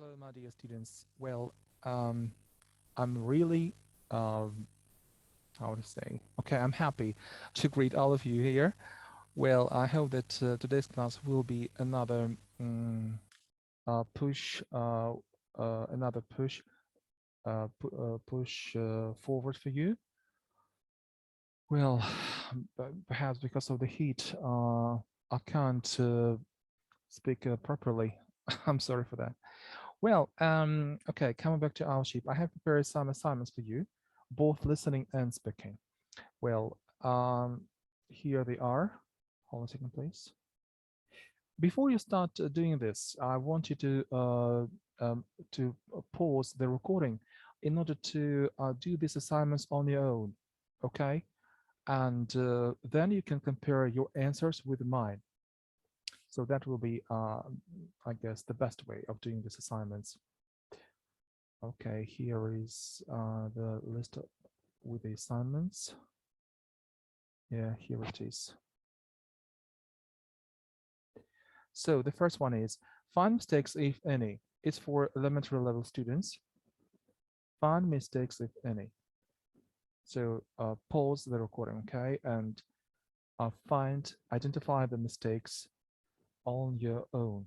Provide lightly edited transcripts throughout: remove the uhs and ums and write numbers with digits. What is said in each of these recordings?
Hello, my dear students. Well, I'm really, how to say, okay, I'm happy to greet all of you here. Well, I hope that today's class will be another push, another push forward for you. Well, perhaps because of the heat, I can't speak properly. I'm sorry for that. Well, okay, coming back to our sheet, I have prepared some assignments for you, both listening and speaking. Well, here they are. Hold on a second, please. Before you start doing this, I want you to pause the recording in order to do these assignments on your own, okay? And then you can compare your answers with mine. So that will be, I guess, the best way of doing these assignments. Okay, here is the list with the assignments. Yeah, here it is. So the first one is find mistakes, if any. It's for elementary level students. Find mistakes, if any. So pause the recording, okay, and identify the mistakes on your own.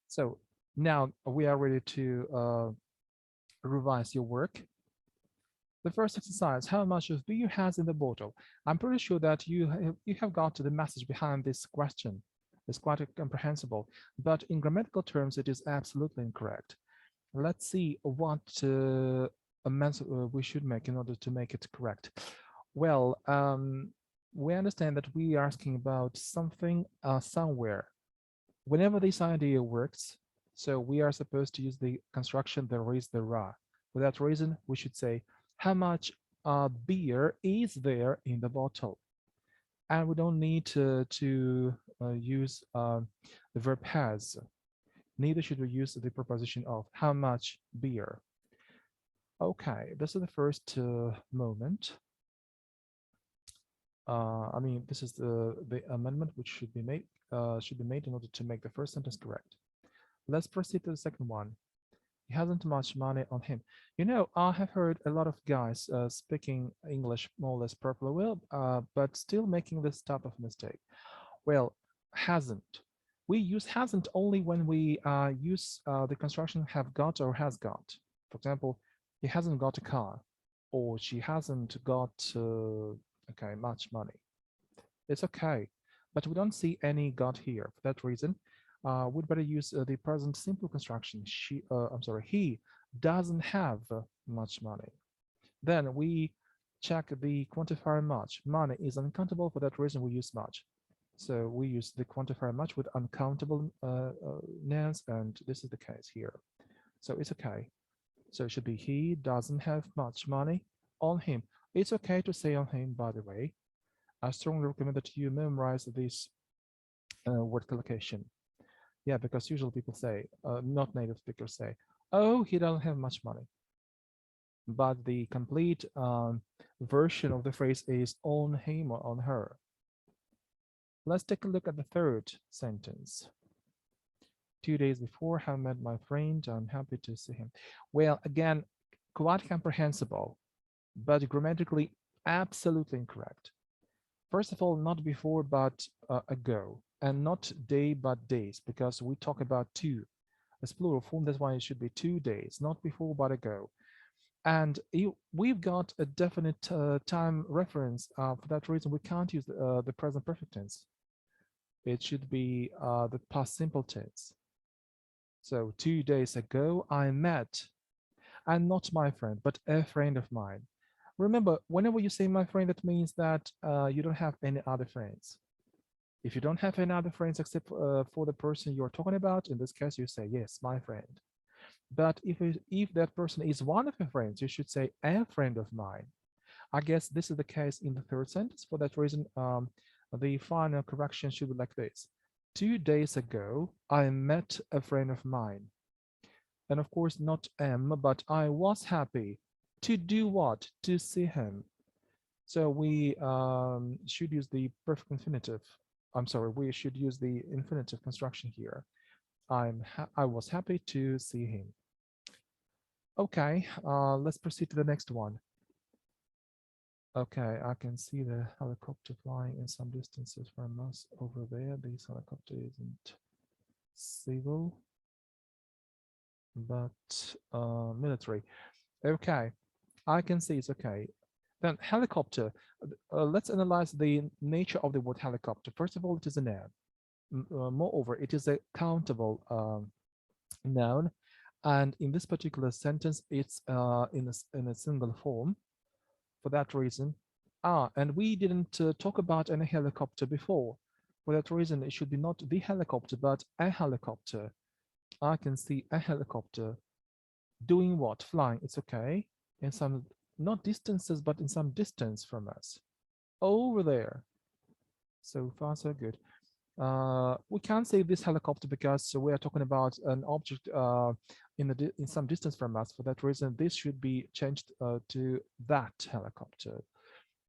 So now we are ready to revise your work. The first exercise, how much of beer has in the bottle? I'm pretty sure that you have got the message behind this question. It's quite comprehensible, but in grammatical terms, it is absolutely incorrect. Let's see what amends we should make in order to make it correct. Well, we understand that we are asking about something somewhere. Whenever this idea works, so we are supposed to use the construction there is, there are. For that reason, we should say, how much beer is there in the bottle? And we don't need to use the verb has. Neither should we use the preposition of how much beer. Okay, this is the first moment. I mean, this is the amendment which should be made in order to make the first sentence correct. Let's proceed to the second one. He hasn't much money on him. You know, I have heard a lot of guys speaking English more or less properly well, but still making this type of mistake. Well, hasn't. We use hasn't only when we use the construction have got or has got. For example, he hasn't got a car, or she hasn't got okay, much money. It's okay, but we don't see any got here. For that reason, we'd better use the present simple construction. He doesn't have much money. Then we check the quantifier much. Money is uncountable. For that reason, we use much. So we use the quantifier much with uncountable nouns, and this is the case here. So it's okay. So it should be he doesn't have much money on him. It's okay to say on him, by the way. I strongly recommend that you memorize this word collocation. Yeah, because usually people say, not native speakers say, oh, he doesn't have much money. But the complete version of the phrase is on him or on her. Let's take a look at the third sentence. 2 days before I met my friend, I'm happy to see him. Well, again, quite comprehensible, but grammatically absolutely incorrect. First of all, not before, but ago, and not day, but days, because we talk about two as plural form. That's why it should be 2 days, not before, but ago. And we've got a definite time reference. For that reason, we can't use the present perfect tense. It should be the past simple tense. So 2 days ago, I met, and not my friend, but a friend of mine. Remember, whenever you say my friend, that means that you don't have any other friends. If you don't have any other friends except for the person you're talking about, in this case, you say, yes, my friend. But if that person is one of your friends, you should say a friend of mine. I guess this is the case in the third sentence. For that reason, the final correction should be like this. 2 days ago, I met a friend of mine. And of course, not am, but I was happy. To do what? To see him. So we should use the perfect infinitive. I'm sorry, we should use the infinitive construction here. I was happy to see him. Okay, let's proceed to the next one. Okay, I can see the helicopter flying in some distances from us over there. This helicopter isn't civil, but military. Okay, I can see it's okay. Then helicopter. Let's analyze the nature of the word helicopter. First of all, it is a noun. Moreover, it is a countable noun, and in this particular sentence, it's in a single form. For that reason, and we didn't talk about any helicopter before. For that reason, it should be not the helicopter, but a helicopter. I can see a helicopter doing what? Flying. It's okay. In some, not distances, but in some distance from us. Over there. So far, so good. We can't say this helicopter because we are talking about an object in some distance from us. For that reason, this should be changed to that helicopter.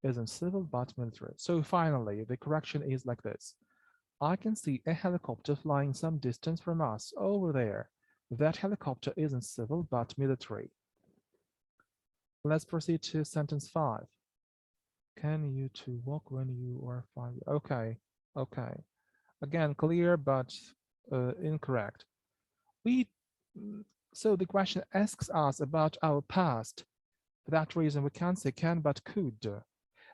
Isn't civil but military. So finally, the correction is like this. I can see a helicopter flying some distance from us over there. That helicopter isn't civil but military. Let's proceed to sentence 5. Can you two walk when you are 5? Okay, okay. Again, clear but incorrect. We So the question asks us about our past. For that reason, we can't say can but could.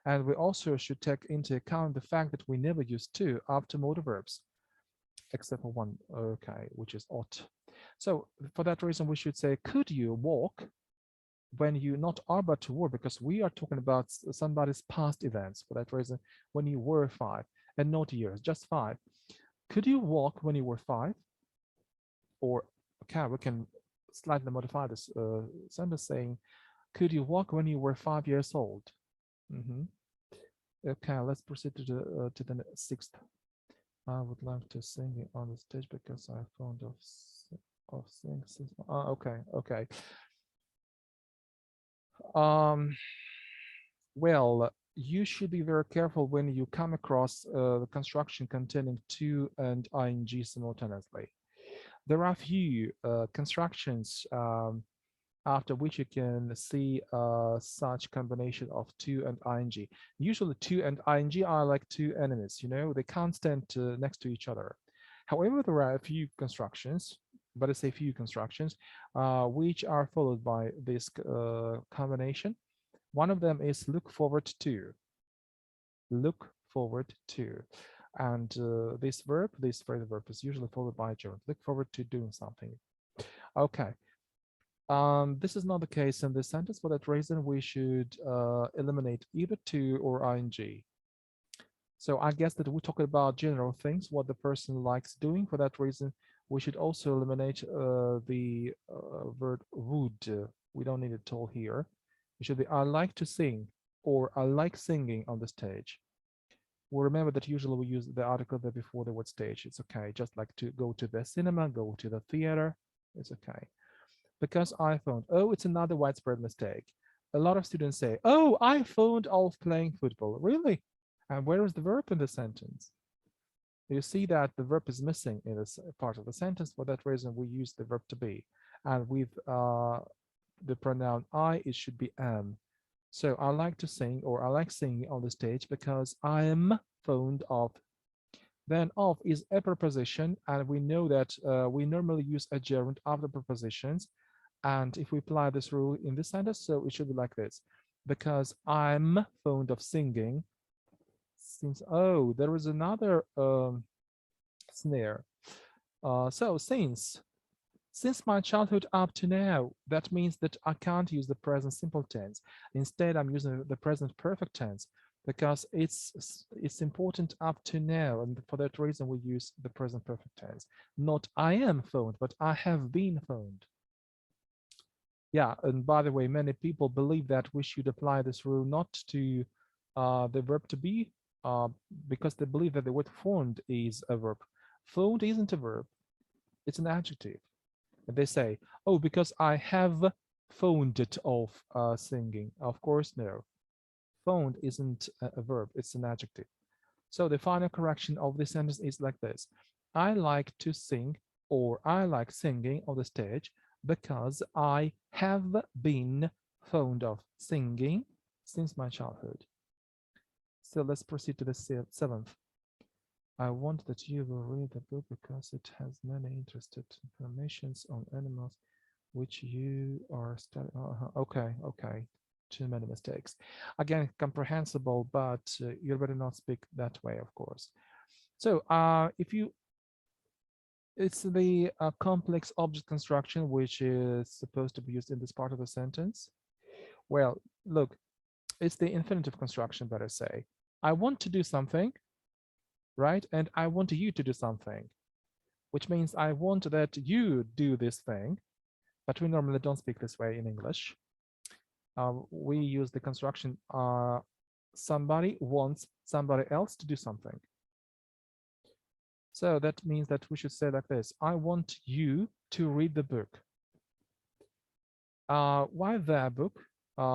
And we also should take into account the fact that we never use to after modal verbs, except for one, okay, which is ought. So for that reason, we should say, could you walk when you not are but to were, because we are talking about somebody's past events. For that reason, when you were 5 and not years, just 5. Could you walk when you were 5? Or okay, we can slightly modify this sentence saying, could you walk when you were 5 years old? Okay, let's proceed to the 6th. I would like to sing it on the stage because I'm fond of singing. Okay, okay. Well, you should be very careful when you come across the construction containing to and ing simultaneously. There are few constructions after which you can see such combination of to and ing. Usually to and ing are like two enemies, you know, they can't stand next to each other. However, there are a few constructions, but I say few constructions, which are followed by this combination. One of them is look forward to. Look forward to. And this phrasal verb is usually followed by a gerund. Look forward to doing something. Okay. This is not the case in this sentence. For that reason, we should eliminate either to or ing. So I guess that we're talking about general things, what the person likes doing. For that reason, we should also eliminate the word would. We don't need it all here. It should be I like to sing or I like singing on the stage. Well, remember that usually we use the article there before the word stage. It's okay. Just like to go to the cinema, go to the theater. It's okay. Because I phoned. Oh, it's another widespread mistake. A lot of students say, oh, I phoned off playing football. Really? And where is the verb in the sentence? You see that the verb is missing in this part of the sentence. For that reason, we use the verb to be. And with the pronoun I, it should be am. So I like to sing or I like singing on the stage because I am fond of. Then of is a preposition, and we know that we normally use a gerund after prepositions. And if we apply this rule in this sentence, so it should be like this. Because I'm fond of singing. Since, oh, there is another snare. So since my childhood up to now, that means that I can't use the present simple tense. Instead, I'm using the present perfect tense because it's important up to now. And for that reason, we use the present perfect tense. Not I am phoned, but I have been phoned. Yeah, and by the way, many people believe that we should apply this rule not to the verb to be because they believe that the word phoned is a verb. Phoned isn't a verb, it's an adjective. And they say, oh, because I have phoned it off singing. Of course, no. Phoned isn't a verb, it's an adjective. So the final correction of this sentence is like this. I like to sing or I like singing on the stage because I have been fond of singing since my childhood. So let's proceed to the seventh. I want that you will read the book because it has many interested informations on animals which you are studying. Okay, okay. Too many mistakes. Again, comprehensible, but you better not speak that way, of course. So if you, it's the complex object construction, which is supposed to be used in this part of the sentence. Well, look, it's the infinitive construction, better say. I want to do something, right? And I want you to do something, which means I want that you do this thing, but we normally don't speak this way in English. We use the construction somebody wants somebody else to do something. So that means that we should say like this: I want you to read the book. Why the book?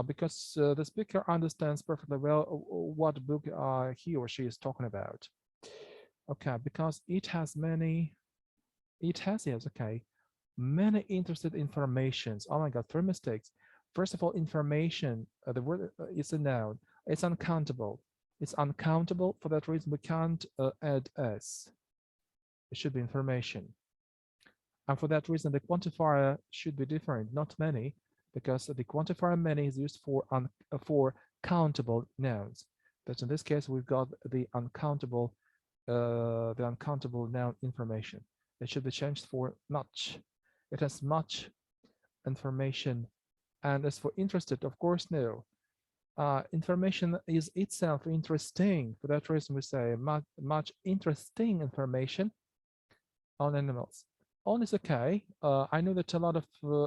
Because the speaker understands perfectly well what book he or she is talking about. Okay, because it has many, yes, okay, many interested informations. Oh my God, 3 mistakes. First of all, information, the word is a noun. It's uncountable. It's uncountable. For that reason, we can't add s. It should be information. And for that reason, the quantifier should be different, not many, because the quantifier many is used for countable nouns. But in this case, we've got the uncountable noun information. It should be changed for much. It has much information. And as for interested, of course, no. Information is itself interesting. For that reason, we say much interesting information on animals. On is okay. I know that a lot of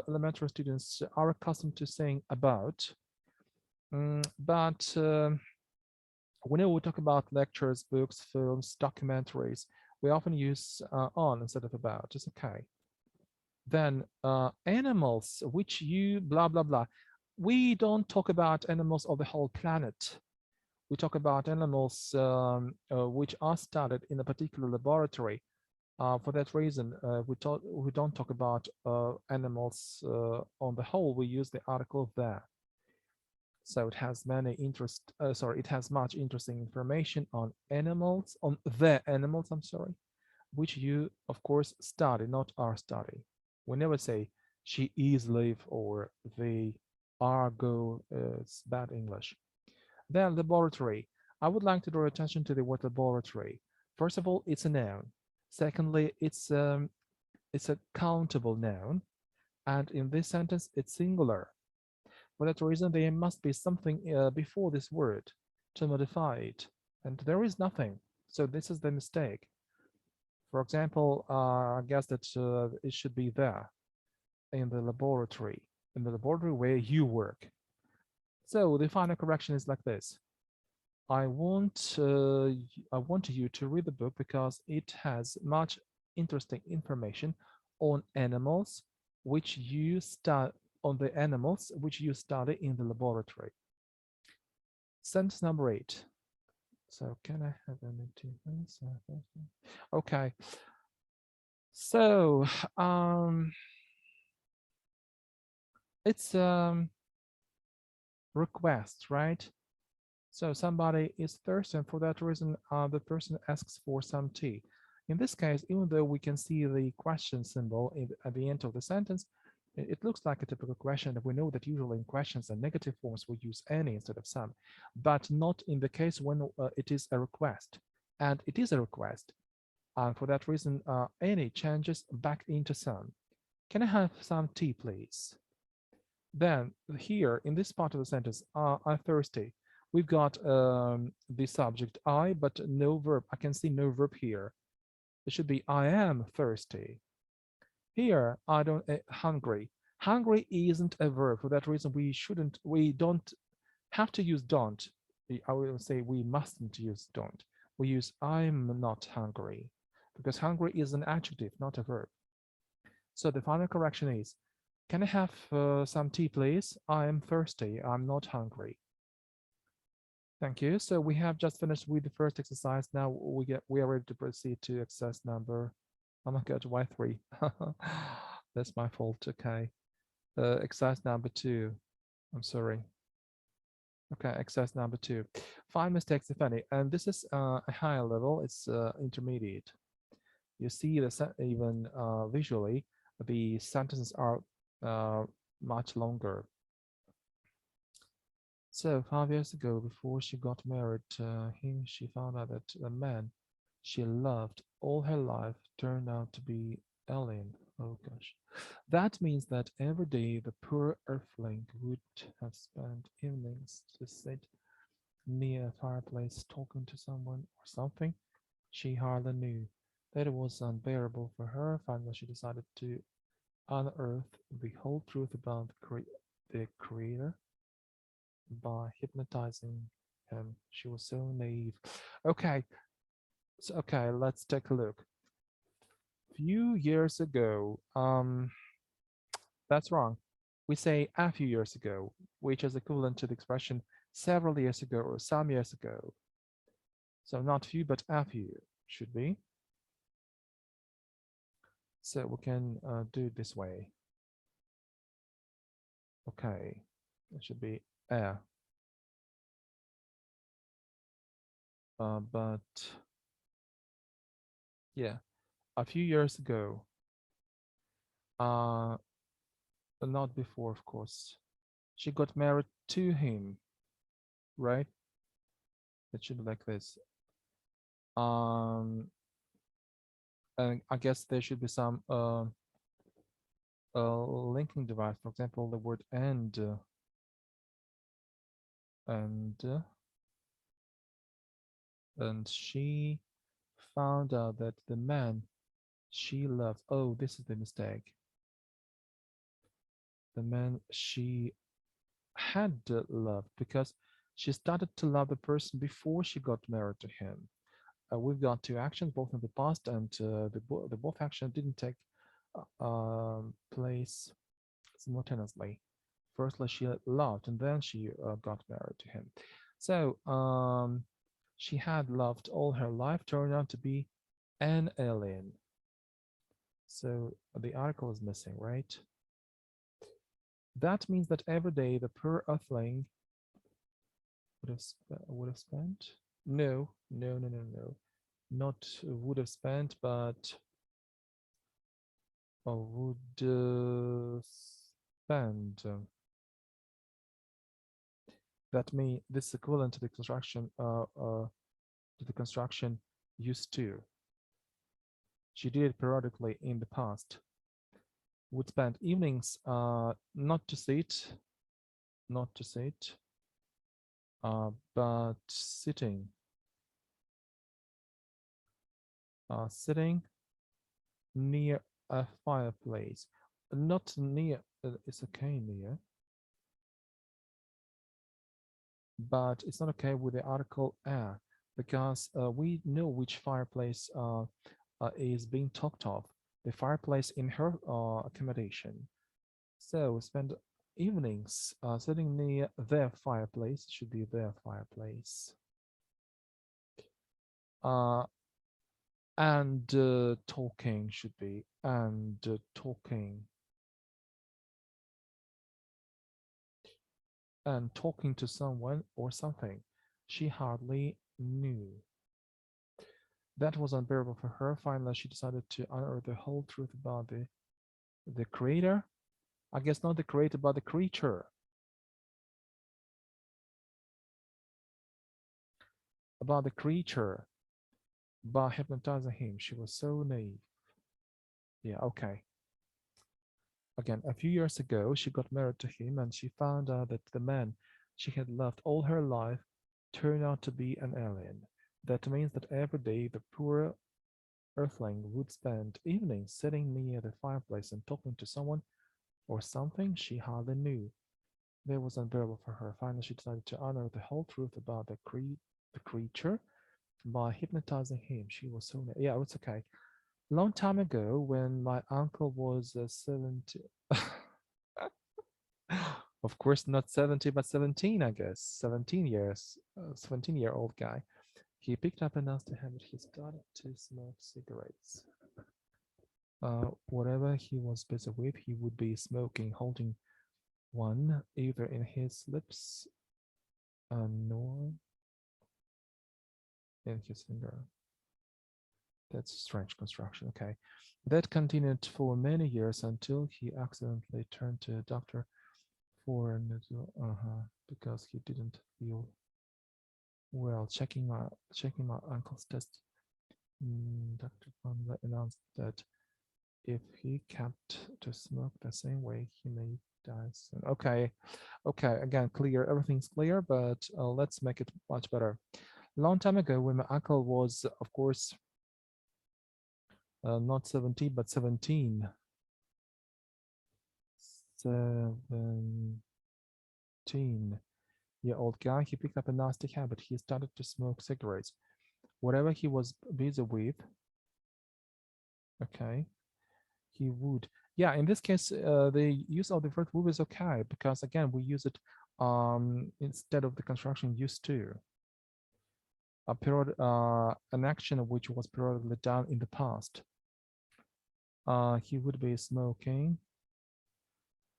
elementary students are accustomed to saying about, but whenever we talk about lectures, books, films, documentaries, we often use on instead of about. It's okay. Then animals, which you blah, blah, blah. We don't talk about animals of the whole planet. We talk about animals which are studied in a particular laboratory. For that reason, we don't talk about animals on the whole. We use the article there. So it has it has much interesting information on animals, on the animals, I'm sorry, which you, of course, study, not are study. We never say she is live or they are go. It's bad English. Then laboratory. I would like to draw attention to the word laboratory. First of all, it's a noun. Secondly, it's a countable noun. And in this sentence, it's singular. For that reason, there must be something before this word to modify it. And there is nothing. So this is the mistake. For example, I guess that it should be there in the laboratory where you work. So the final correction is like this. I want you to read the book because it has much interesting information on animals which you study in the laboratory. Sentence number 8. So can I have any 2 things? Okay. So it's request, right? So somebody is thirsty, and for that reason, the person asks for some tea. In this case, even though we can see the question symbol at the end of the sentence, it looks like a typical question. We know that usually in questions and negative forms, we use any instead of some, but not in the case when it is a request. And it is a request. And for that reason, any changes back into some. Can I have some tea, please? Then here in this part of the sentence, I'm thirsty. We've got the subject I, but no verb. I can see no verb here. It should be I am thirsty. Here, I don't hungry. Hungry isn't a verb. For that reason, we don't have to use don't. I will say we mustn't use don't. We use I'm not hungry because hungry is an adjective, not a verb. So the final correction is, can I have some tea, please? I am thirsty. I'm not hungry. Thank you. So we have just finished with the first exercise. Now we are ready to proceed to exercise number Oh my God, why three? That's my fault. Okay. Exercise number two. I'm sorry. Okay, exercise number two. Find mistakes, if any. And this is a higher level. It's intermediate. You see even visually, the sentences are uh, much longer. So 5 years ago, before she got married to him, she found out that the man she loved all her life turned out to be alien. Oh gosh. That means that every day the poor earthling would have spent evenings to sit near a fireplace talking to someone or something she hardly knew. That it was unbearable for her. Finally, she decided to unearth the whole truth about the Creator by hypnotizing him. She was so naive. Okay, so okay, let's take a look. Few years ago, that's wrong. We say a few years ago, which is equivalent to the expression several years ago or some years ago. So not few, but a few should be. So we can do it this way. Okay, it should be a. But yeah, a few years ago, uh, not before, of course. She got married to him, right? It should be like this. Um, and I guess there should be some linking device. For example, the word and and she found out that the man she loved. Oh, this is the mistake. The man she had loved, because she started to love the person before she got married to him. We've got two actions, both in the past, and the both actions didn't take place simultaneously. Firstly, she loved, and then she got married to him. So she had loved all her life, turned out to be an alien. So the article is missing, right? That means that every day the poor earthling would have spent. No, no, no, no, no. Not would have spent, but would spend. That means this is equivalent to the construction used to. She did it periodically in the past. Would spend evenings not to sit, not to sit, but sitting, sitting near a fireplace. Not near. It's okay near, but it's not okay with the article a, because we know which fireplace is being talked of. The fireplace in her accommodation. So spend evenings sitting near their fireplace. Should be their fireplace. And talking should be and talking. And talking to someone or something she hardly knew. That was unbearable for her. Finally, she decided to unearth the whole truth about the creator. I guess not the creator, but the creature. About the creature by hypnotizing him. She was so naive. Yeah, okay. Again, a few years ago, she got married to him and she found out that the man she had loved all her life turned out to be an alien. That means that every day the poor earthling would spend evenings sitting near the fireplace and talking to someone or something she hardly knew. That was unbearable for her. Finally, she decided to honor the whole truth about the creature by hypnotizing him. She was so yeah, it's okay. Long time ago, when my uncle was 70, of course not 70, but 17, I guess, 17 years, 17-year-old guy. He picked up and asked him that he started to smoke cigarettes. whatever he was busy with, he would be smoking, holding one either in his lips nor in his finger. That's a strange construction. Okay. That continued for many years until he accidentally turned to a doctor for an because he didn't feel well. Checking my uncle's test, Dr. Conley announced that if he kept to smoke the same way, he may die soon. Okay, okay, again, clear. Everything's clear, but let's make it much better. A long time ago, when my uncle was, of course, not 70, but 17. 17-year-old guy, he picked up a nasty habit. He started to smoke cigarettes. Whatever he was busy with, okay, he would. Yeah, in this case, the use of the verb would is okay because again, we use it instead of the construction used to. A period, an action which was periodically done in the past. He would be smoking,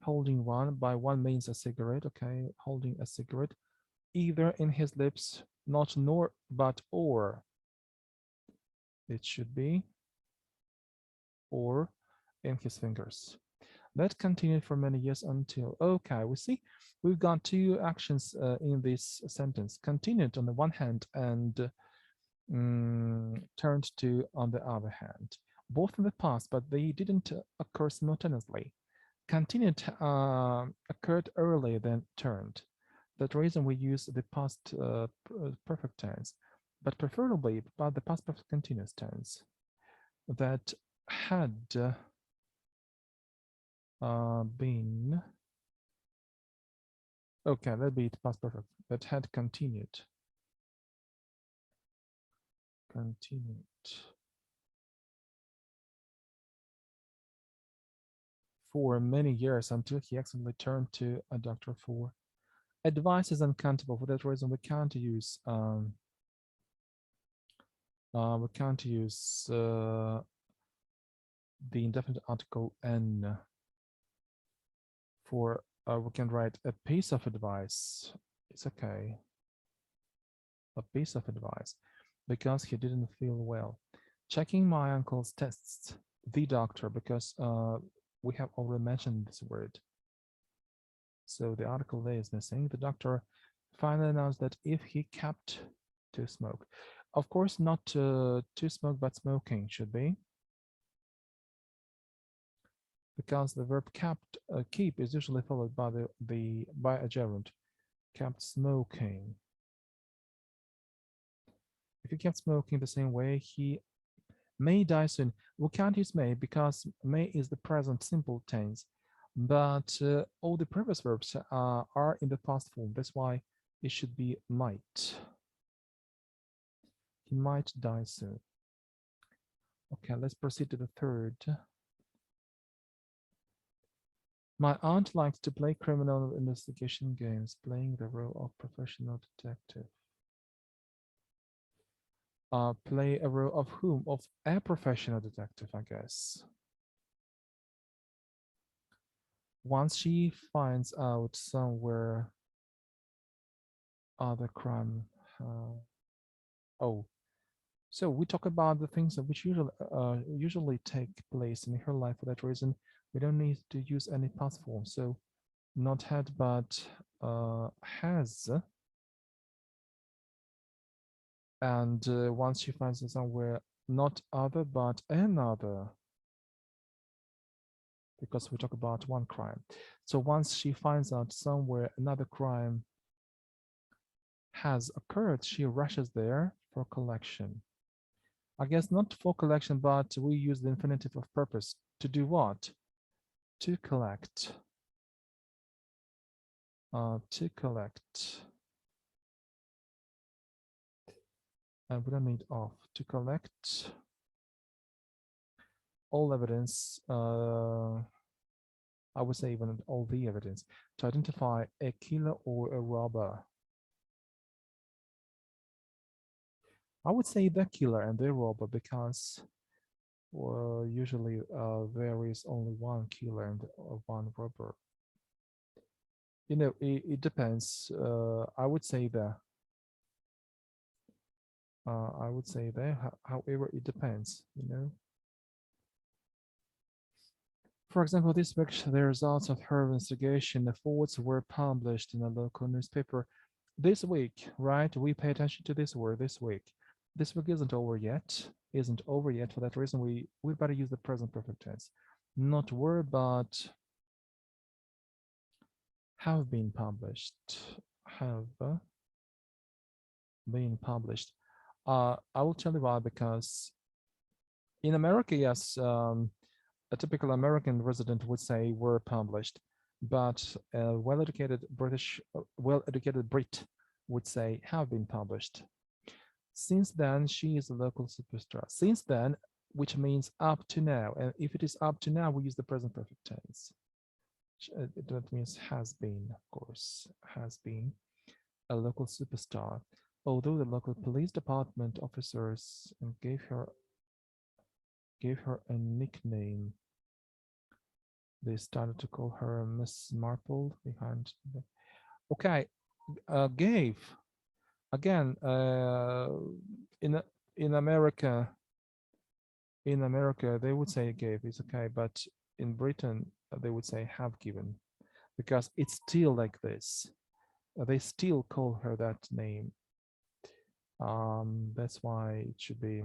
holding one. By one means a cigarette, okay, holding a cigarette, either in his lips, not nor, but or. It should be or in his fingers. That continued for many years until, okay, we see we've got two actions in this sentence. Continued on the one hand and turned to on the other hand. Both in the past, but they didn't occur simultaneously. Continued occurred earlier than turned. That reason we use the past perfect tense, but preferably by the past perfect continuous tense. That had been, okay, that'd be past perfect. That had continued. For many years until he accidentally turned to a doctor for advice is uncountable. For that reason, we can't use the indefinite article n for we can write a piece of advice. It's okay. A piece of advice because he didn't feel well. Checking my uncle's tests, the doctor, because we have already mentioned this word. So the article there is missing. The doctor finally announced that if he kept to smoke, of course, not to smoke, but smoking should be. Because the verb kept, keep is usually followed by by a gerund. Kept smoking. If he kept smoking the same way, he may die soon. We can't use may because may is the present simple tense, but all the previous verbs are in the past form. That's why it should be might. He might die soon. Okay, let's proceed to the third. My aunt likes to play criminal investigation games, playing the role of professional detective. Play a role of whom? Of a professional detective, I guess. Once she finds out somewhere other crime. Oh, so we talk about the things that which usually take place in her life. For that reason, we don't need to use any past form. So not had, but has. And once she finds it somewhere, not other, but another. Because we talk about one crime. So once she finds out somewhere another crime has occurred, she rushes there for collection. I guess not for collection, but we use the infinitive of purpose. To do what? To collect. To collect. And we don't need of. To collect all evidence, I would say even all the evidence, to identify a killer or a robber. I would say the killer and the robber because usually there is only one killer and one robber. It depends. I would say that. However, it depends. For example, this week the results of her investigation efforts were published in a local newspaper. This week, right? We pay attention to this word. This week. This week isn't over yet. Isn't over yet. For that reason, we better use the present perfect tense. Not were, but have been published. Have been published. I will tell you why, because in America, yes, a typical American resident would say were published, but a well-educated Brit would say have been published. Since then, she is a local superstar. Since then, which means up to now, and if it is up to now, we use the present perfect tense. That means has been, of course, has been a local superstar. Although the local police department officers gave her a nickname, they started to call her Miss Marple behind. Okay, gave again in in America. In America, they would say gave is okay, but in Britain they would say have given, because it's still like this. They still call her that name. That's why it should be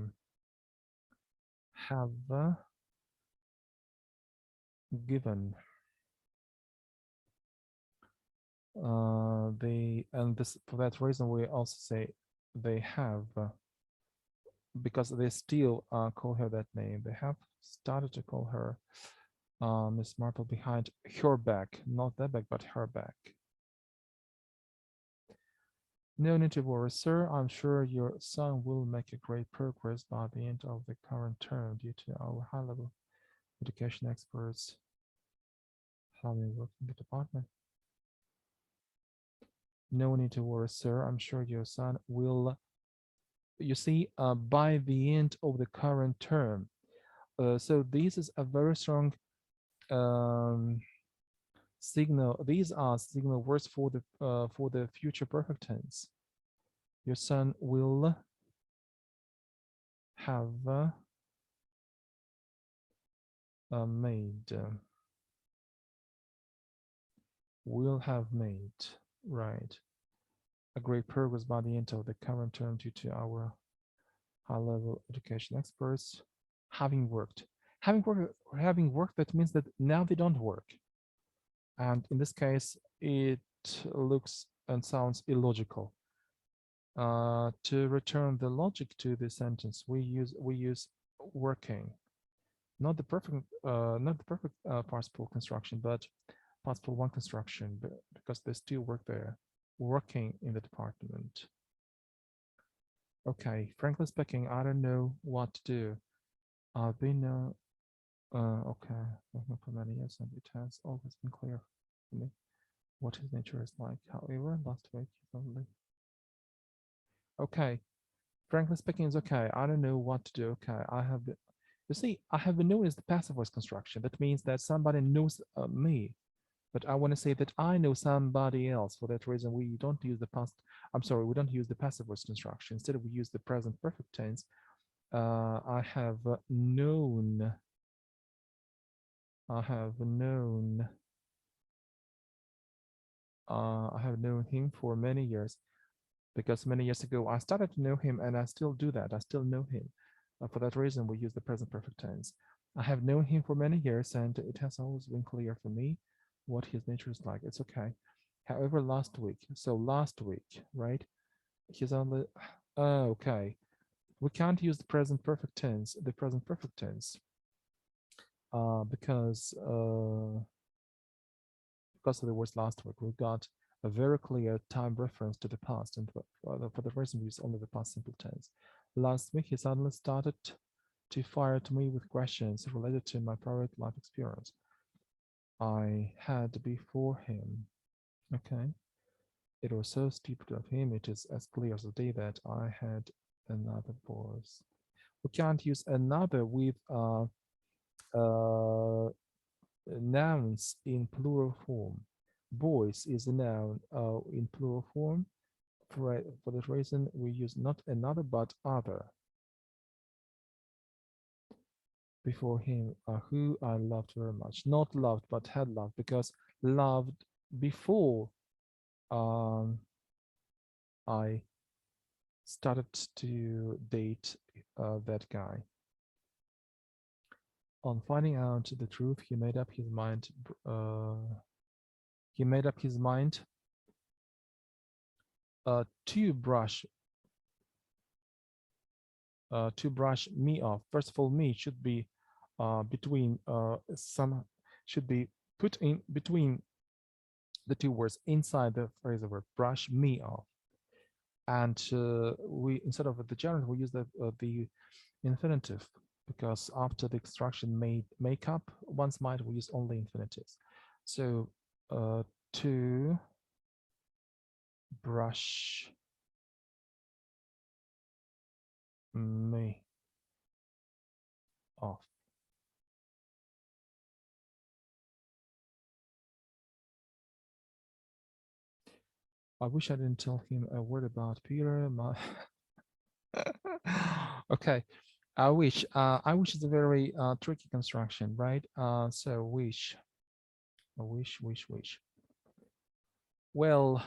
have given. And this for that reason we also say they have, because they still call her that name. They have started to call her Miss Marple behind her back, not that back, but her back. No need to worry, sir. I'm sure your son will make a great progress by the end of the current term due to our high-level education experts having worked in the department. No need to worry, sir. I'm sure your son will. You see, by the end of the current term. So this is a very strong signal. These are signal words for the future perfect tense. Your son will have made. Will have made, right, a great progress by the end of the current term due to our high-level education experts having worked. Having worked, that means that now they don't work. And in this case, it looks and sounds illogical. To return the logic to the sentence, we use working, not the perfect participle construction, but participle one construction, because they still work there, working in the department. Okay, frankly speaking, I don't know what to do. I've been okay, working for many years, and it has always been clear to me what his nature is like. However, last week he suddenly. Okay, frankly speaking, it's okay. I don't know what to do. Okay, you see, I have been known as the passive voice construction. That means that somebody knows me, but I want to say that I know somebody else. For that reason, we don't use the past. I'm sorry, we don't use the passive voice construction. Instead, we use the present perfect tense. I have known. I have known. I have known him for many years, because many years ago I started to know him, and I still do that. I still know him. For that reason, we use the present perfect tense. I have known him for many years, and it has always been clear for me what his nature is like. It's okay. However, last week, right? He's only, okay. We can't use the present perfect tense, because of the words last week. We got a very clear time reference to the past, and for the reason we use only the past simple tense. Last week, he suddenly started to fire at me with questions related to my private life experience I had before him. Okay. It was so stupid of him. It is as clear as the day that I had another boss. We can't use another with uh, nouns in plural form. Boys is a noun in plural form. For that reason, we use not another but other before him, who I loved very much. Not loved, but had loved, because loved before um, I started to date that guy. On finding out the truth, he made up his mind. He made up his mind to brush me off. First of all, me should be between some should be put in between the two words inside the phrasal verb. Brush me off, and we instead of the gerund we use the infinitive, because after the extraction make up one's mind we use only infinitives. So to brush me off. I wish I didn't tell him a word about Peter. Okay, I wish. I wish is a very tricky construction, right? So wish, wish. Well,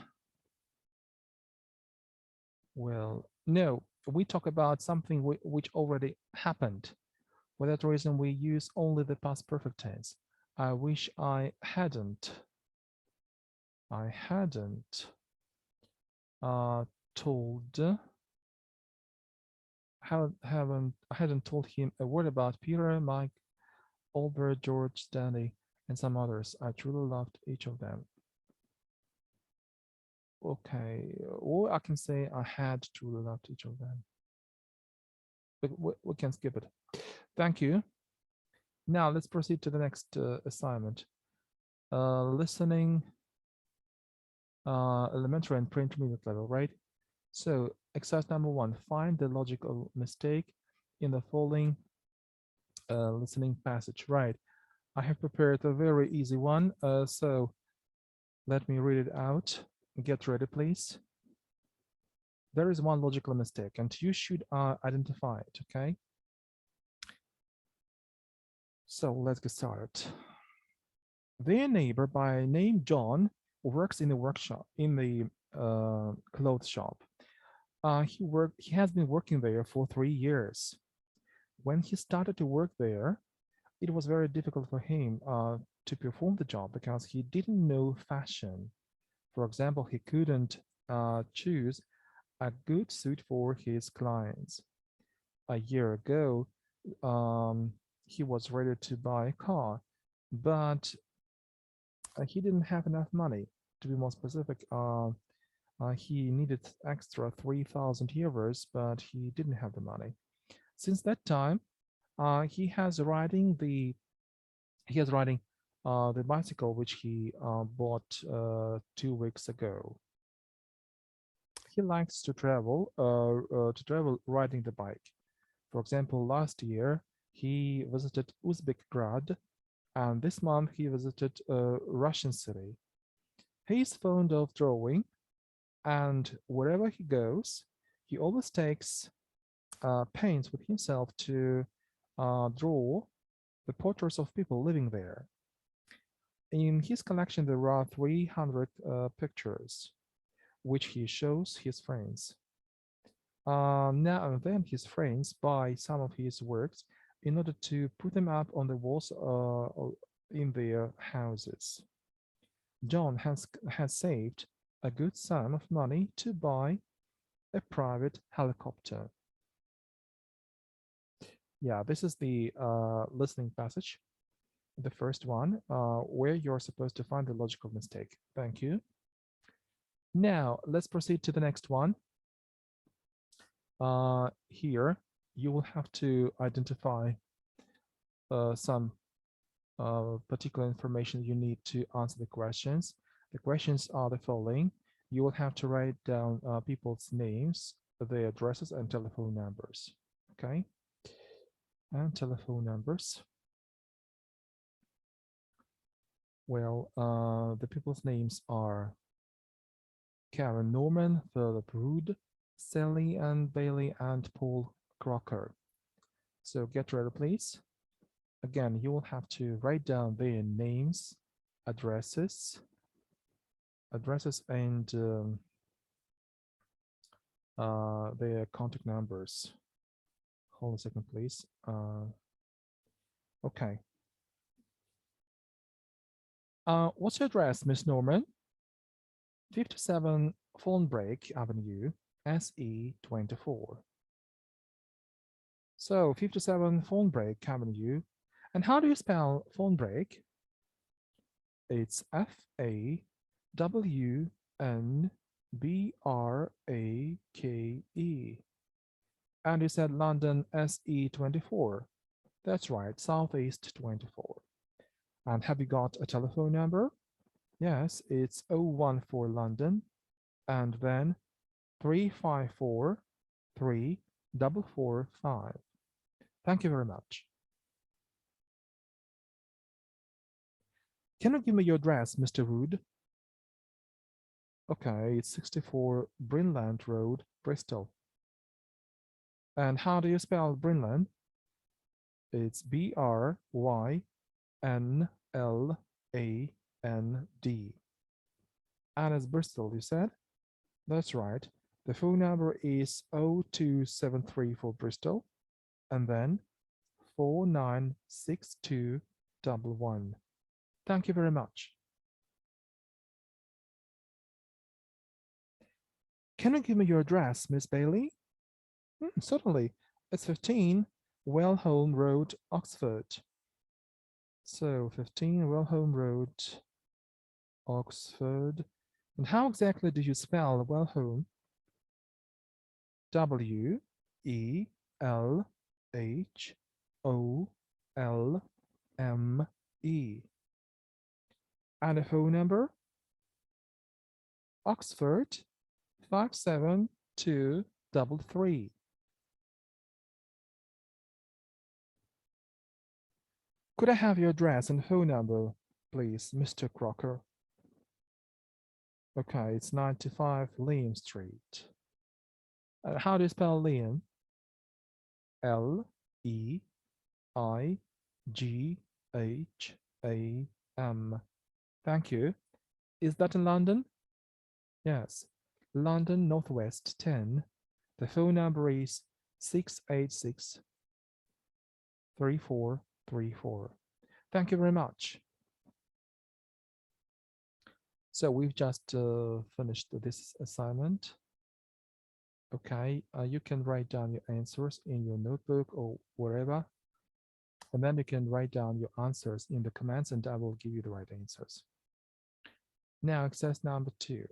no. We talk about something which already happened. For that reason, we use only the past perfect tense. I wish I hadn't. I hadn't told. I hadn't told him a word about Peter, Mike, Albert, George, Stanley, and some others. I truly loved each of them. Okay, or I can say I had truly loved each of them. But we can skip it. Thank you. Now let's proceed to the next assignment. Listening, elementary and pre-intermediate level, right? So exercise number 1, find the logical mistake in the following listening passage, right? I have prepared a very easy one, so let me read it out. Get ready, please. There is one logical mistake, and you should identify it, okay? So let's get started. Their neighbor by name John works in the workshop, in the clothes shop. He has been working there for 3 years. When he started to work there, it was very difficult for him to perform the job because he didn't know fashion. For example, he couldn't choose a good suit for his clients. A year ago, he was ready to buy a car, but he didn't have enough money. To be more specific, he needed extra 3,000 euros, but he didn't have the money. Since that time, he has riding the bicycle which he bought 2 weeks ago. He likes to travel riding the bike. For example, last year he visited Uzbekgrad, and this month he visited a Russian city. He's fond of drawing, and wherever he goes, he always takes pains with himself to draw the portraits of people living there. In his collection, there are 300 pictures, which he shows his friends. Now and then his friends buy some of his works in order to put them up on the walls in their houses. John has saved a good sum of money to buy a private helicopter. Yeah, this is the listening passage, the first one, where you're supposed to find the logical mistake. Thank you. Now, let's proceed to the next one. Here, you will have to identify some particular information you need to answer the questions. The questions are the following. You will have to write down people's names, their addresses, and telephone numbers. Okay. and telephone numbers. Well, the people's names are Karen Norman, Philip Rood, Sally and Bailey, and Paul Crocker. So get ready, please. Again, you will have to write down their names, addresses, and their contact numbers. Hold a second, please. Okay. What's your address, Miss Norman? 57 Thornbreak Avenue, SE24. So 57 Thornbreak Avenue. And how do you spell Thornbreak? It's F-A-W-N-B-R-A-K-E. And you said London, SE24. That's right, Southeast 24. And have you got a telephone number? Yes, it's 014 London, and then 354 3445. Thank you very much. Can you give me your address, Mr. Wood? Okay, it's 64 Brinland Road, Bristol. And how do you spell Brinland? It's B-R-Y-N-L-A-N-D. And it's Bristol, you said? That's right. The phone number is 0273 for Bristol, and then 496211. Thank you very much. Can you give me your address, Miss Bailey? Certainly. It's 15 Wellholme Road, Oxford. So 15 Wellholme Road, Oxford. And how exactly do you spell Wellholme? W-E-L-H-O-L-M-E. And a phone number? Oxford 57233. Could I have your address and phone number, please, Mr. Crocker? Okay, it's 95 Liam Street. How do you spell Liam? L-E-I-G-H-A-M. Thank you. Is that in London? Yes. London Northwest 10. The phone number is 686 3434. Thank you very much. So we've just finished this assignment. Okay, you can write down your answers in your notebook or wherever. And then you can write down your answers in the comments and I will give you the right answers. Now, exercise number 2.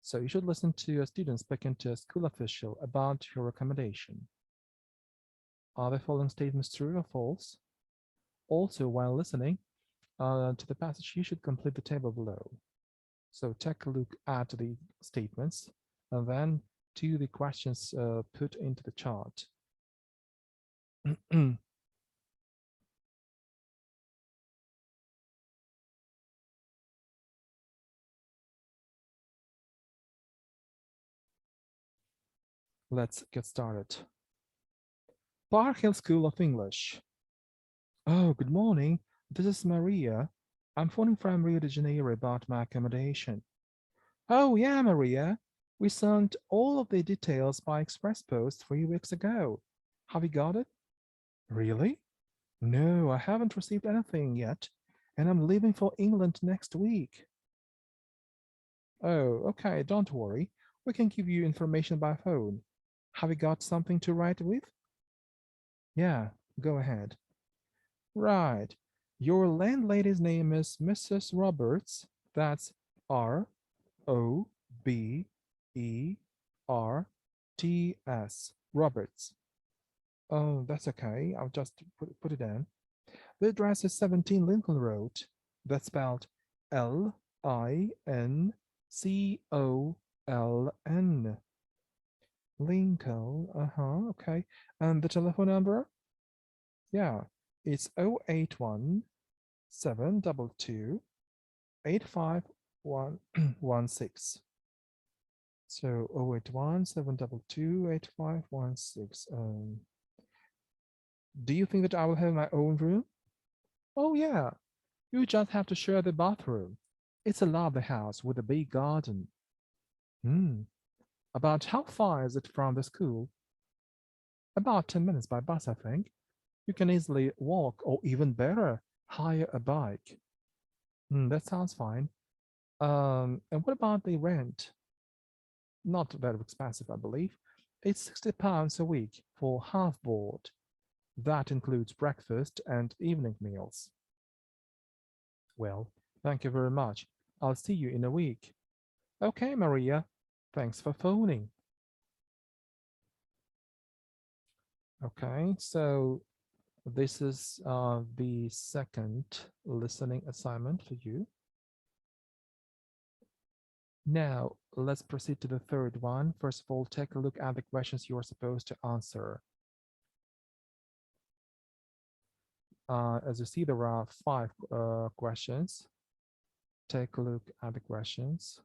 So you should listen to a student speaking to a school official about your recommendation. Are the following statements true or false? Also, while listening to the passage, you should complete the table below. So take a look at the statements and then do the questions put into the chart. Let's get started. Park Hill School of English. Oh, good morning. This is Maria. I'm phoning from Rio de Janeiro about my accommodation. Oh, yeah, Maria. We sent all of the details by express post 3 weeks ago. Have you got it? Really? No, I haven't received anything yet, and I'm leaving for England next week. Oh, okay, don't worry. We can give you information by phone. Have you got something to write with? Yeah, go ahead. Right. Your landlady's name is Mrs. Roberts. That's R-O-B-E-R-T-S. Roberts. Oh, that's okay. I'll just put it down. The address is 17 Lincoln Road. That's spelled L-I-N-C-O-L-N. Lincoln. Okay. And the telephone number? Yeah, it's 081 722 85116. So 081 722 8516. Do you think that I will have my own room? Oh, yeah. You just have to share the bathroom. It's a lovely house with a big garden. Hmm. About how far is it from the school? About 10 minutes by bus, I think. You can easily walk or even better, hire a bike. That sounds fine. And what about the rent? Not very expensive, I believe. It's £60 a week for half board. That includes breakfast and evening meals. Well, thank you very much. I'll see you in a week. Okay, Maria. Thanks for phoning. Okay, so this is the second listening assignment for you. Now, let's proceed to the third one. First of all, take a look at the questions you are supposed to answer. As you see, there are five questions. Take a look at the questions.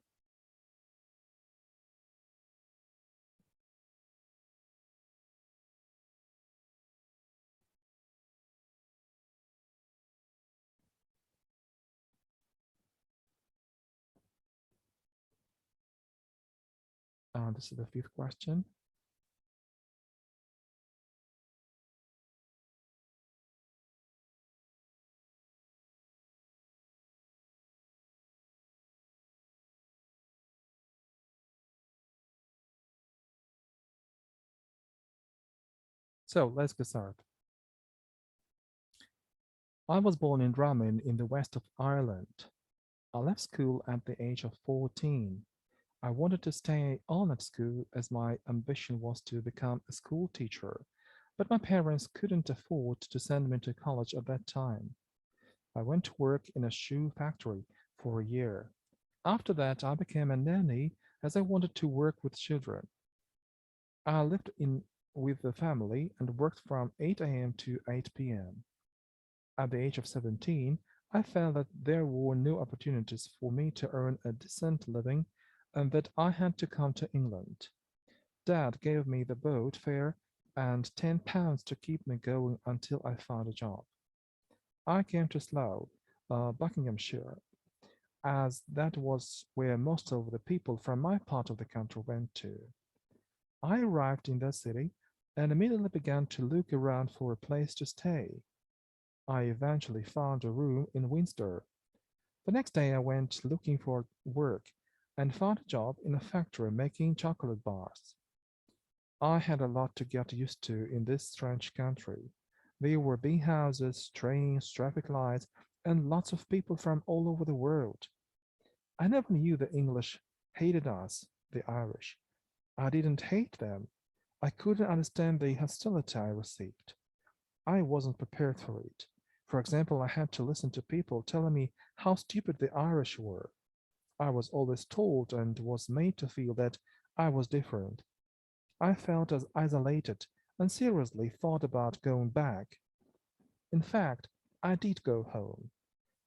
This is the fifth question. So let's get started. I was born in Drammen in the west of Ireland. I left school at the age of 14. I wanted to stay on at school as my ambition was to become a school teacher, but my parents couldn't afford to send me to college at that time. I went to work in a shoe factory for a year. After that, I became a nanny as I wanted to work with children. I lived in with the family and worked from 8 a.m. to 8 p.m. At the age of 17, I felt that there were no opportunities for me to earn a decent living and that I had to come to England. Dad gave me the boat fare and £10 to keep me going until I found a job. I came to Slough, Buckinghamshire, as that was where most of the people from my part of the country went to. I arrived in that city and immediately began to look around for a place to stay. I eventually found a room in Windsor. The next day I went looking for work and found a job in a factory making chocolate bars. I had a lot to get used to in this strange country. There were big houses, trains, traffic lights, and lots of people from all over the world. I never knew the English hated us, the Irish. I didn't hate them. I couldn't understand the hostility I received. I wasn't prepared for it. For example, I had to listen to people telling me how stupid the Irish were. I was always told and was made to feel that I was different. I felt as isolated and seriously thought about going back. In fact, I did go home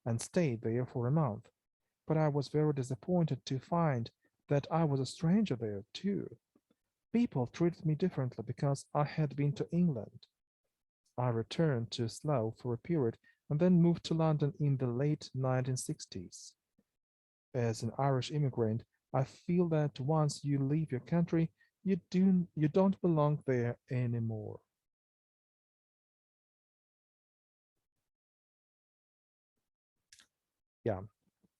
and stayed there for a month, but I was very disappointed to find that I was a stranger there too. People treated me differently because I had been to England. I returned to Slough for a period and then moved to London in the late 1960s. As an Irish immigrant, I feel that once you leave your country, you don't belong there anymore. Yeah,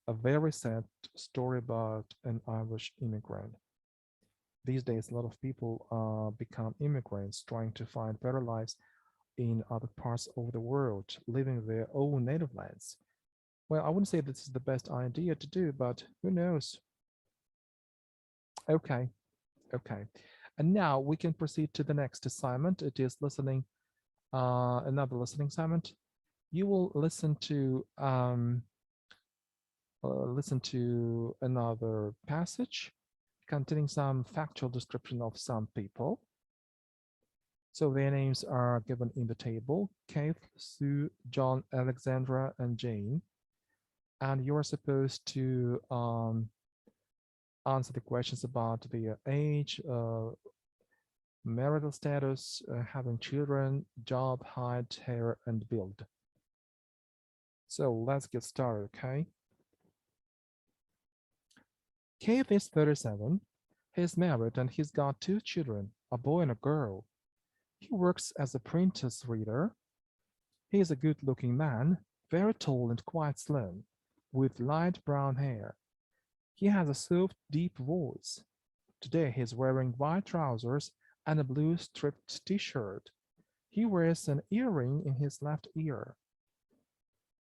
a very sad story about an Irish immigrant. These days, a lot of people become immigrants trying to find better lives in other parts of the world, leaving their own native lands. Well, I wouldn't say this is the best idea to do, but who knows? Okay, okay. And now we can proceed to the next assignment. It is listening, another listening assignment. You will listen to another passage. containing some factual description of some people. So their names are given in the table: Kate, Sue, John, Alexandra, and Jane. And you're supposed to answer the questions about their age, marital status, having children, job, height, hair, and build. So let's get started, okay? Keith is 37. He's married and he's got two children, a boy and a girl. He works as a printer's reader. He is a good-looking man, very tall and quite slim, with light brown hair. He has a soft, deep voice. Today he's wearing white trousers and a blue striped t-shirt. He wears an earring in his left ear.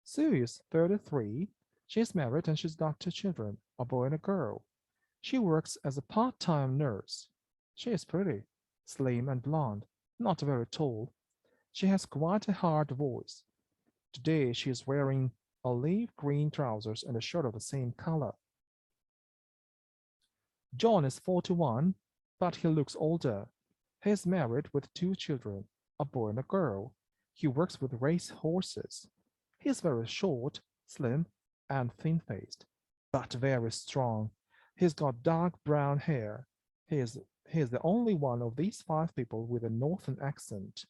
Sue is 33. She's married and she's got two children, a boy and a girl. She works as a part-time nurse. She is pretty, slim and blonde, not very tall. She has quite a hard voice. Today she is wearing olive green trousers and a shirt of the same color. John is 41, but he looks older. He is married with two children, a boy and a girl. He works with race horses. He is very short, slim, and thin-faced, but very strong. He's got dark brown hair. He is the only one of these five people with a northern accent.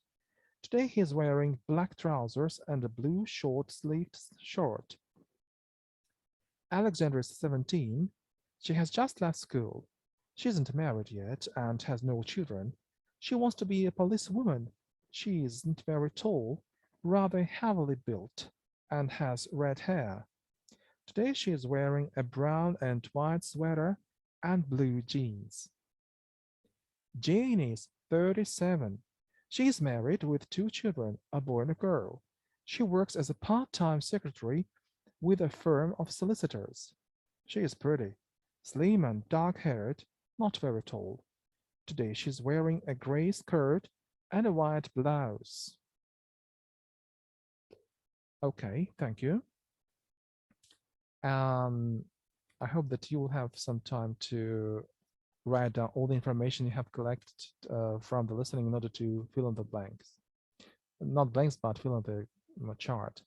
Today he is wearing black trousers and a blue short-sleeved shirt. Alexandra is 17. She has just left school. She isn't married yet and has no children. She wants to be a policewoman. She isn't very tall, rather heavily built, and has red hair. Today she is wearing a brown and white sweater and blue jeans. Jane is 37. She is married with two children, a boy and a girl. She works as a part-time secretary with a firm of solicitors. She is pretty, slim and dark-haired, not very tall. Today she's wearing a gray skirt and a white blouse. Okay, thank you. I hope that you will have some time to write down all the information you have collected from the listening in order to fill in the blanks. Not blanks, but fill in the chart.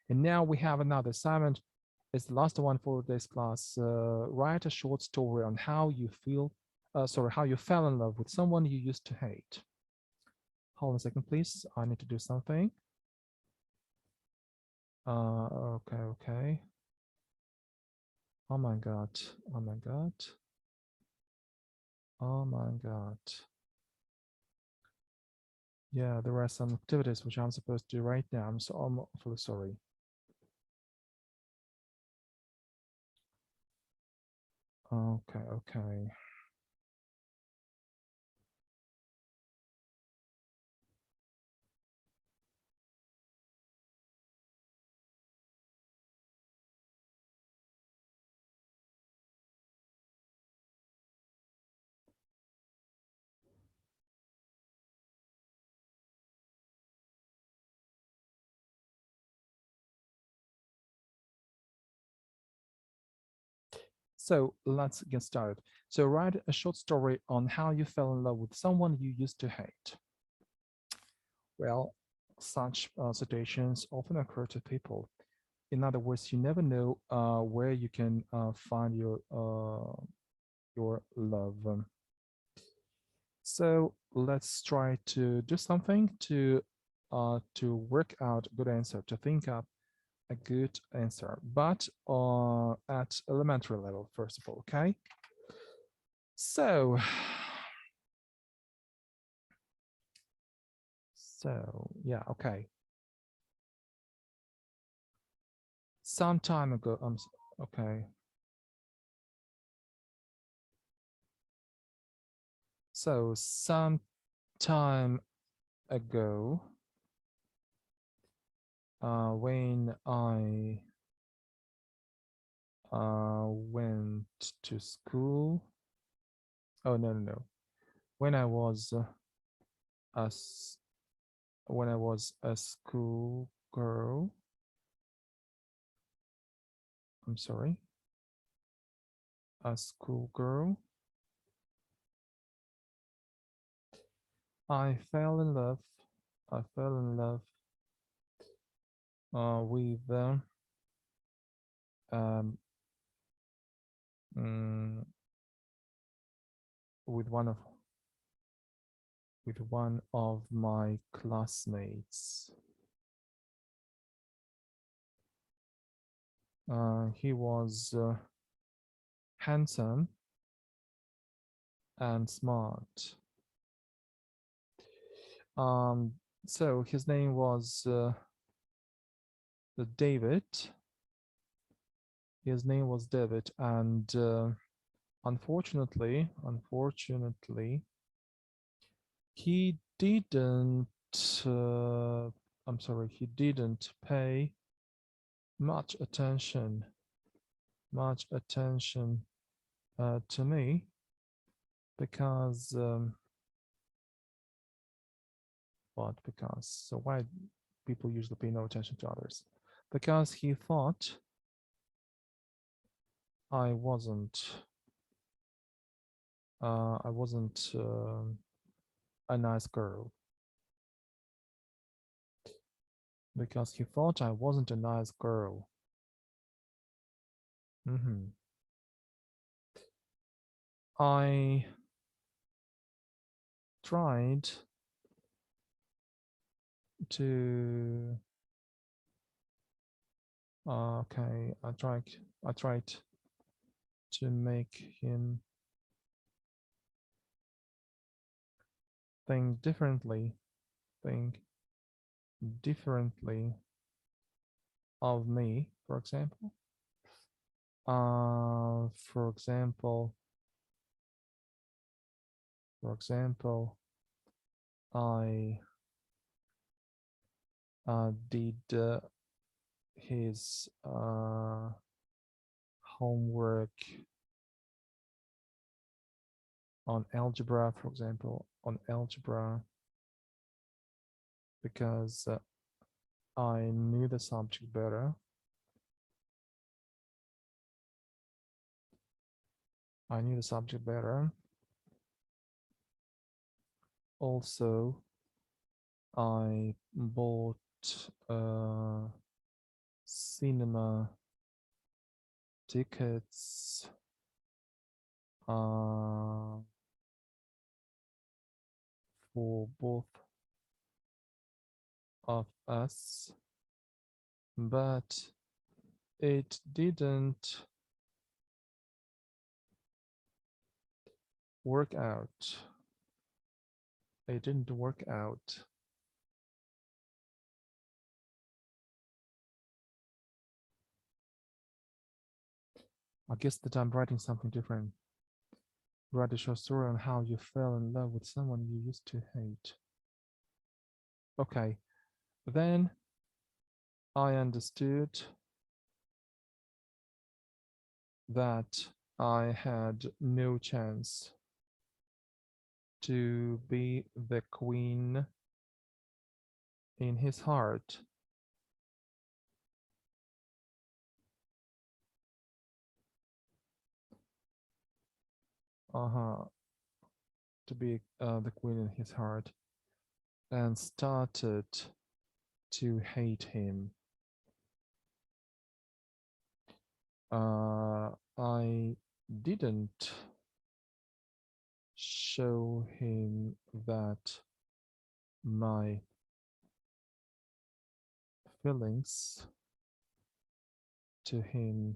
And now we have another assignment. It's the last one for this class. Write a short story on how you how you fell in love with someone you used to hate. Hold on a second, please. I need to do something. Okay. Oh my God. Yeah, there are some activities which I'm supposed to do right now. I'm awfully sorry. Okay. So let's get started. So write a short story on how you fell in love with someone you used to hate. Well, such situations often occur to people. In other words, you never know where you can find your love. So let's try to do something to work out a good answer, to think up a good answer, but at elementary level, first of all, okay? So yeah, okay. Some time ago, okay. So some time ago, when I went to school. Oh no. When I was a school girl. I'm sorry. A school girl. I fell in love. I fell in love with um, mm, with one of my classmates. He was handsome and smart. Um, so his name was David. His name was David, and unfortunately, he didn't. I'm sorry, he didn't pay much attention, much attention to me because what? Because so why people usually pay no attention to others? Because he thought I wasn't a nice girl. Because he thought I wasn't a nice girl. Mm-hmm. I tried to okay, I tried to make him think differently, think differently of me, for example. For example, I did his homework on algebra, for example, on algebra, because I knew the subject better. I knew the subject better. Also, I bought cinema tickets for both of us, but it didn't work out. It didn't work out. I guess that I'm writing something different. Write a short story on how you fell in love with someone you used to hate. Okay, then I understood that I had no chance to be the queen in his heart. Uh-huh, to be the queen in his heart, and started to hate him. I didn't show him that my feelings to him,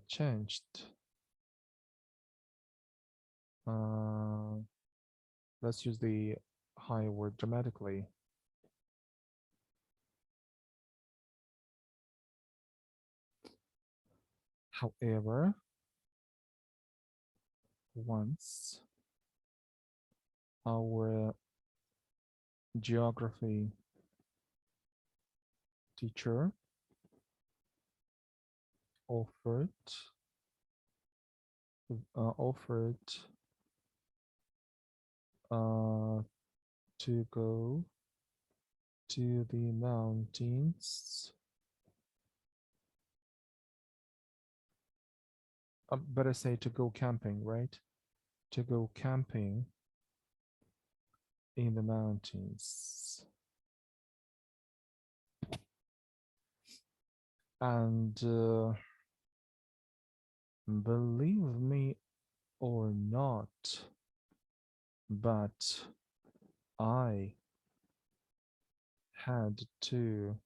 changed. Uh, let's use the high word dramatically. However, once our geography teacher offered offered to go to the mountains better say to go camping, right? To go camping in the mountains. And believe me or not, but I had to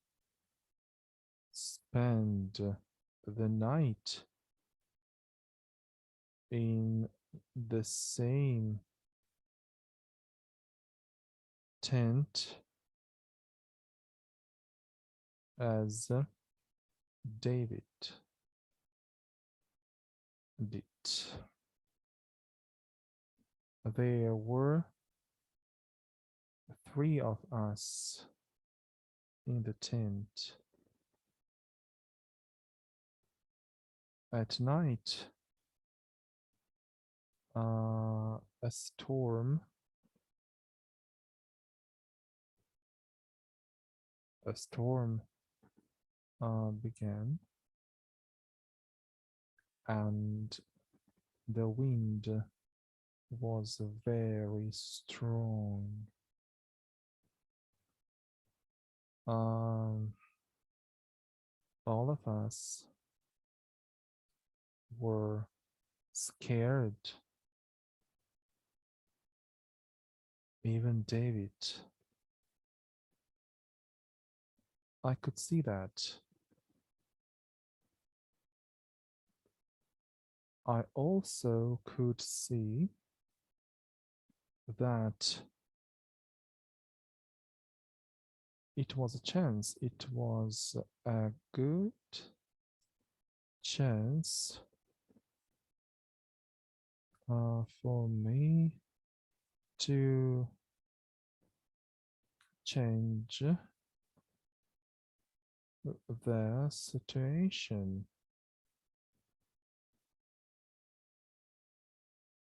spend the night in the same tent as David did. There were three of us in the tent. At night, a storm began, and the wind was very strong. All of us were scared. Even David. I could see that. I also could see that it was a chance. It was a good chance for me to change the situation.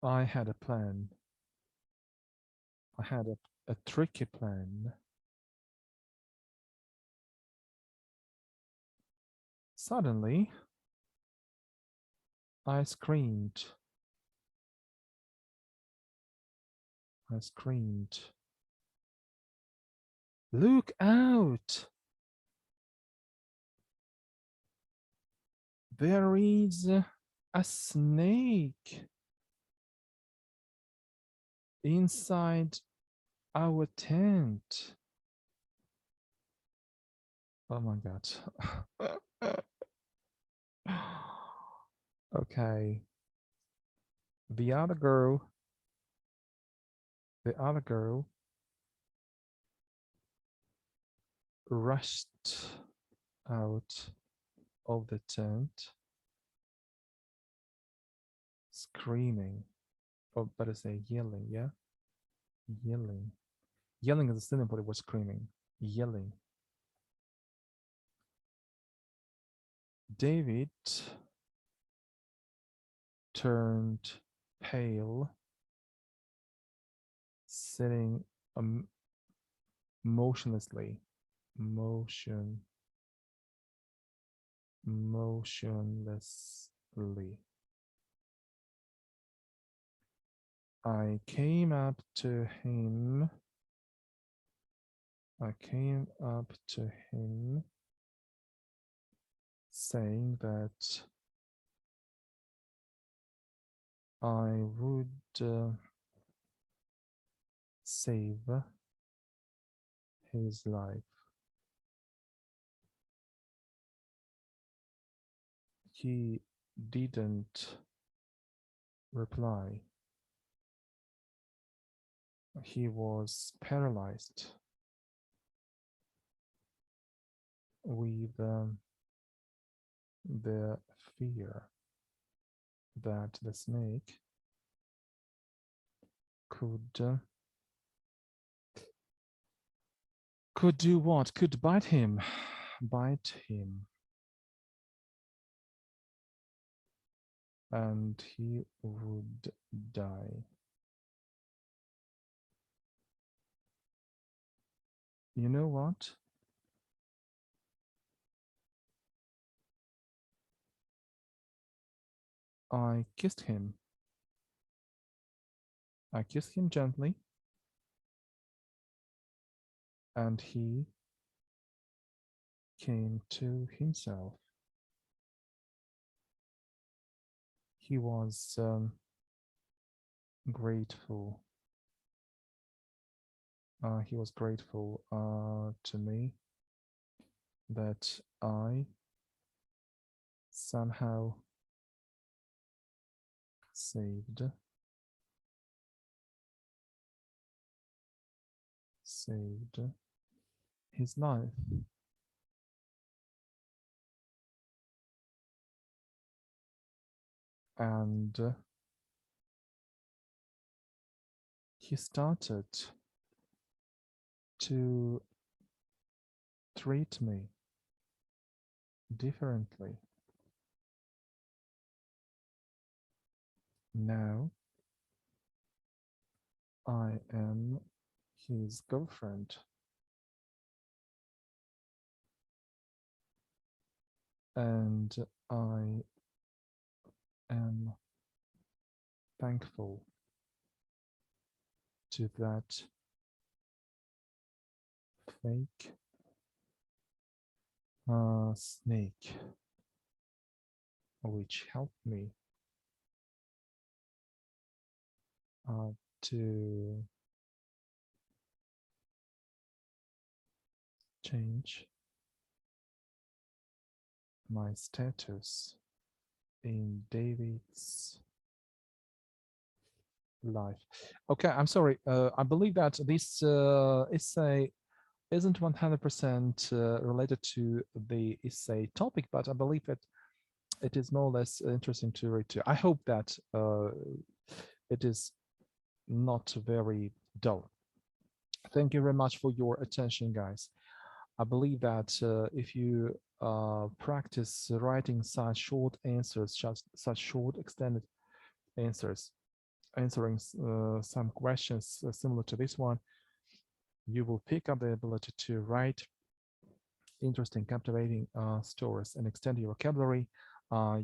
I had a plan. I had a tricky plan. Suddenly, I screamed. I screamed. Look out! There is a snake inside our tent. Oh my God. Okay. The other girl rushed out of the tent screaming, or better say yelling, yeah? Yelling. Yelling is a synonym for the word screaming. Yelling. David turned pale, sitting motionlessly. Motionlessly. I came up to him. Saying that I would save his life. He didn't reply. He was paralyzed with the fear that the snake could do what? Could bite him. And he would die. You know what? I kissed him. I kissed him gently, and he came to himself. He was grateful. He was grateful to me that I somehow saved his life. And he started to treat me differently. Now I am his girlfriend, and I am thankful to that fake snake, which helped me to change my status in David's life. Okay, I'm sorry. I believe that this essay isn't 100% related to the essay topic, but I believe that it is more or less interesting to read too. I hope that it is not very dull. Thank you very much for your attention, guys. I believe that if you practice writing such short answers, such short extended answers, answering some questions similar to this one, you will pick up the ability to write interesting, captivating stories and extend your vocabulary,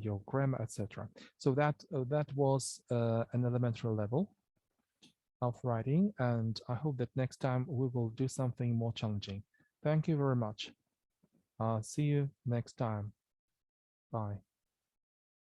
your grammar, etc. So that was an elementary level of writing, and I hope that next time we will do something more challenging. Thank you very much. See you next time. Bye.